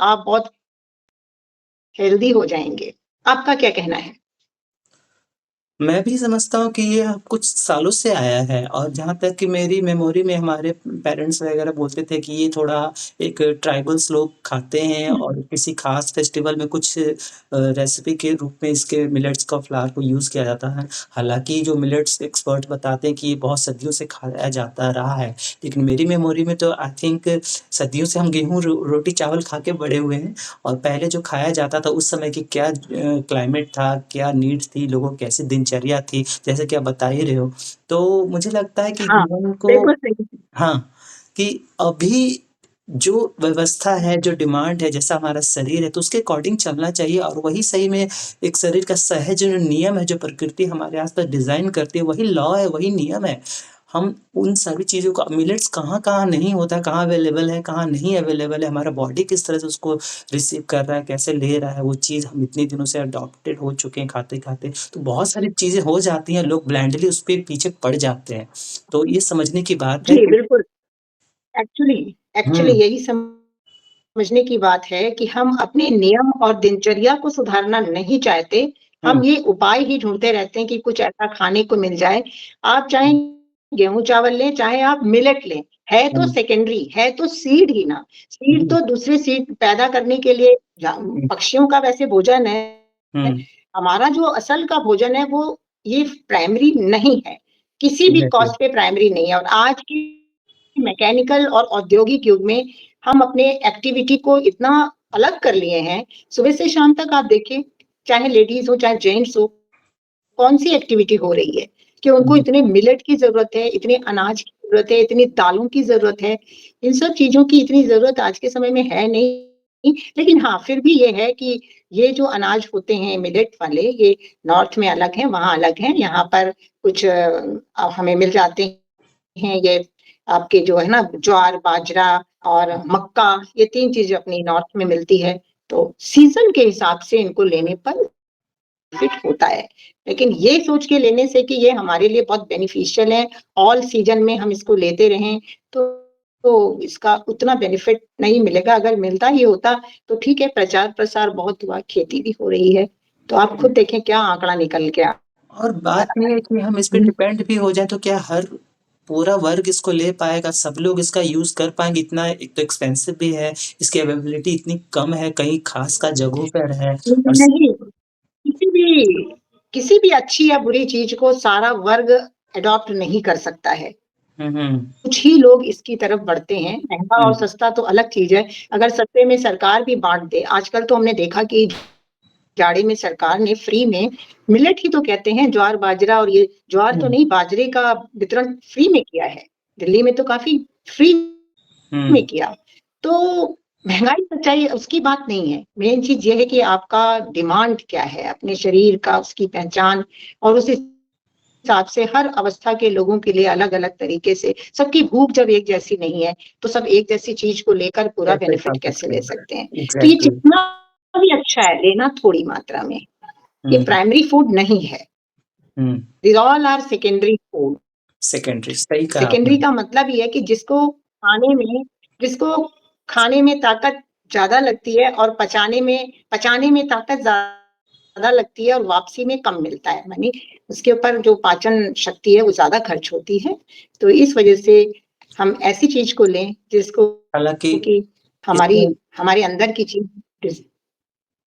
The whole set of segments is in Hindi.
आप बहुत हेल्दी हो जाएँगे। आपका क्या कहना है? मैं भी समझता हूँ कि ये कुछ सालों से आया है और जहाँ तक कि मेरी मेमोरी में हमारे पेरेंट्स वगैरह बोलते थे कि ये थोड़ा एक ट्राइबल्स लोग खाते हैं हुँ, और किसी ख़ास फेस्टिवल में कुछ रेसिपी के रूप में इसके मिलेट्स का फ्लावर को यूज़ किया जाता है। हालाँकि जो मिलेट्स एक्सपर्ट बताते हैं कि ये बहुत सदियों से खाया जाता रहा है, लेकिन मेरी मेमोरी में तो आई थिंक सदियों से हम गेहूँ रोटी चावल खा के बड़े हुए हैं और पहले जो खाया जाता था उस समय की क्या क्लाइमेट था, क्या नीड्स थी, लोगों की कैसी दिनचर्या थी, जैसे कि आप बता ही रहे हो। तो मुझे लगता है कि हाँ, जीवन को बिल्कुल सही। हाँ, कि अभी जो व्यवस्था है, जो डिमांड है, जैसा हमारा शरीर है, तो उसके अकॉर्डिंग चलना चाहिए और वही सही में एक शरीर का सहज जो नियम है, जो प्रकृति हमारे आस-पास डिज़ाइन करती है, वही लॉ है, वही नियम है। हम उन सभी चीज़ों का मिलेट्स कहाँ-कहाँ नहीं होता, कहाँ अवेलेबल है, कहाँ नहीं अवेलेबल है, हमारा बॉडी किस तरह से उसको रिसीव कर रहा है, कैसे ले रहा है, वो चीज़ हम इतने दिनों से अडॉप्टेड हो चुके हैं खाते-खाते। तो बहुत सारी चीज़ें हो जाती हैं, लोग ब्लाइंडली उसके पीछे पड़ जाते हैं। तो ये समझने की बात है जी, कि बिल्कुल। एक्चुअली एक्चुअली हुँ, यही समझने की बात है कि हम अपने नियम और दिनचर्या को सुधारना नहीं चाहते। हुँ, हम ये उपाय ही ढूँढते रहते हैं कि कुछ ऐसा खाने को मिल जाए। आप चाहे हुँ, गेहूँ-चावल लें, चाहे आप मिलेट लें, है तो हुँ, सेकेंडरी, है तो सीड ही ना। सीड हुँ, तो दूसरे सीड पैदा करने के लिए जा हुँ, पक्षियों का वैसे भोजन है। हुँ, हमारा जो असल का भोजन है वो ये प्राइमरी नहीं है। किसी भी एग्ज़ैक्टली। कॉस्ट पे प्राइमरी नहीं है और आज की मैकेनिकल और औद्योगिक युग में हम अपने एक्टिविटी को इतना अलग कर लिए हैं, सुबह से शाम तक आप देखिए, चाहे लेडीज़ हो, चाहे जेंट्स हो, कौन-सी एक्टिविटी हो रही है कि उनको हुँ, इतने मिलेट की ज़रूरत है, इतने अनाज की ज़रूरत है, इतनी दालों की ज़रूरत है। इन सब चीज़ों की इतनी ज़रूरत आज के समय में है नहीं, लेकिन हाँ, फिर भी ये है कि ये जो अनाज होते हैं मिलेट वाले, ये नॉर्थ में अलग हैं, वहाँ अलग हैं। यहाँ पर कुछ हमें मिल जाते हैं ये आपके जो है ना ज्वार, बाजरा और मक्का, ये 3 चीज़ें अपनी नॉर्थ में मिलती है। तो सीज़न के हिसाब से इनको लेने पर फिट होता है। लेकिन ये सोच के लेने से कि ये हमारे लिए बहुत बेनिफिशियल है, ऑल सीज़न में हम इसको लेते रहें, तो इसका उतना बेनिफिट नहीं मिलेगा। अगर मिलता ही होता, तो ठीक है, प्रचार-प्रसार बहुत हुआ, खेती भी हो रही है। तो आप खुद देखें क्या आंकड़ा निकल के आ और बात ये है कि हम इस पे हुँ। डिपेंड भी हो जाएँ तो क्या हर पूरा वर्ग इसको ले पाएगा, सब लोग इसका यूज़ कर पाएँगे? इतना एक तो एक्सपेंसिव भी है, इसकी अवेलेबिलिटी इतनी कम है, कहीं खास जगहों पर है और स नहीं, किसी भी किसी भी अच्छी या बुरी चीज़ को सारा वर्ग एडॉप्ट नहीं कर सकता है। हुँ, हुँ, कुछ ही लोग इसकी तरफ बढ़ते हैं, महँगा और हुँ, सस्ता तो अलग चीज़ है। अगर सस्ते में सरकार भी बाँट दे, आजकल तो हमने देखा कि जाड़े में सरकार ने फ्री में मिलेट ही तो कहते हैं, ज्वार, बाजरा और ये ज्वार तो हुँ, नहीं, बाजरे का वितरण फ्री में किया है। दिल्ली में तो काफ़ी फ्री में हुँ, किया। तो महँगाई सच्चाई उसकी बात नहीं है। मेन चीज़ ये है कि आपका डिमांड क्या है, अपने शरीर का, उसकी पहचान और उस हिसाब से हर अवस्था के लोगों के लिए अलग-अलग तरीके से सबकी भूख जब एक जैसी नहीं है, तो सब एक जैसी चीज़ को लेकर पूरा कैसे खा बेनिफिट कैसे सकते ले हैं? सकते हैं। तो ये एग्ज़ैक्टली। जितना भी अच्छा है, लेना थोड़ी मात्रा में। ये हुँ, प्राइमरी फूड नहीं है। Hmm, these all are secondary food. Secondary सही कहा सेकेंडरी आपने। का मतलब ये है कि जिसको खाने में ताकत ज़्यादा लगती है और पचाने में ताकत ज़्यादा लगती है और वापसी में कम मिलता है। मानी उसके ऊपर जो पाचन शक्ति है वो ज़्यादा खर्च होती है। तो इस वज़ह से हम ऐसी चीज़ को लें जिसको हालाँकि कि हमारी इसमें हमारे अंदर की चीज़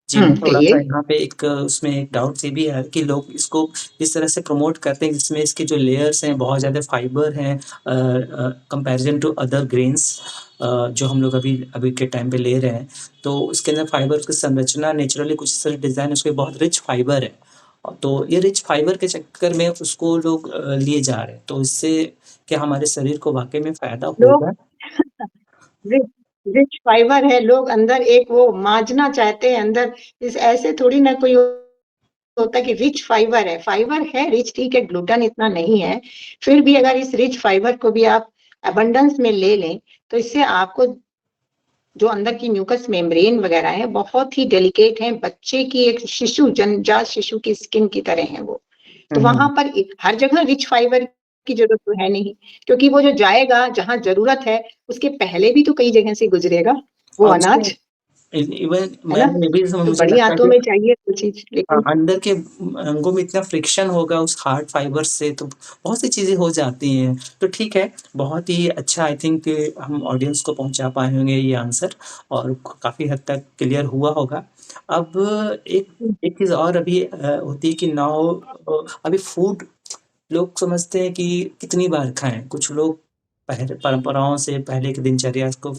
जी, मैं थोड़ा-सा कहिए? यहाँ पे एक उसमें एक डाउट ये भी है कि लोग इसको इस तरह से प्रमोट करते हैं जिसमें इसके जो लेयर्स हैं बहुत ज़्यादा फाइबर हैं कंपैरिज़न टू अदर ग्रेन्स जो हम लोग अभी अभी के टाइम पे ले रहे हैं। तो उसके अंदर फाइबर की संरचना नेचुरली कुछ इस तरह डिज़ाइन उसके बहुत रिच फाइबर है। तो ये रिच फाइबर के चक्कर में उसको लोग लिए जा रहे हैं। तो इससे क्या हमारे शरीर को वाक़ई में फ़ायदा लोग होगा? रिच रिच फाइबर है, लोग अंदर एक वो माँजना चाहते हैं अंदर इस ऐसे थोड़ी ना कोई होता है कि रिच फाइबर है रिच ठीक है, ग्लूटन इतना नहीं है, फिर भी अगर इस रिच फाइबर को भी आप अबंडेंस में ले लें, तो इससे आपको जो अंदर की म्यूकस मेम्ब्रेन वगैरह है, बहुत ही डेलिकेट है, बच्चे की एक जन्मजात शिशु की स्किन की तरह है वो। हुँ, तो वहाँ हुँ। पर हर जगह रिच फाइबर की ज़रूरत तो है नहीं, क्योंकि वो जो जाएगा जहाँ ज़रूरत है, उसके पहले भी तो कई जगह से गुज़रेगा, वो और उसमें अनाज। इवन है मैं ना? ये भी तो मुझे बड़ी लगता है आँतों कि में चाहिए वो चीज़ लेकिन अंदर के अंगों में इतना फ्रिक्शन होगा उस हार्ड फाइबर से, तो बहुत सी चीज़ें हो जाती हैं। तो ठीक है, बहुत ही अच्छा आई थिंक हम ऑडियंस को पहुँचा पाए होंगे ये आंसर और काफ़ी हद तक क्लियर हुआ होगा। अब एक हुँ, एक चीज़ और अभी होती है कि नाउ अभी फूड लोग समझते हैं कि कितनी बार खाएँ। कुछ लोग पहले परंपराओं से पहले की दिनचर्या को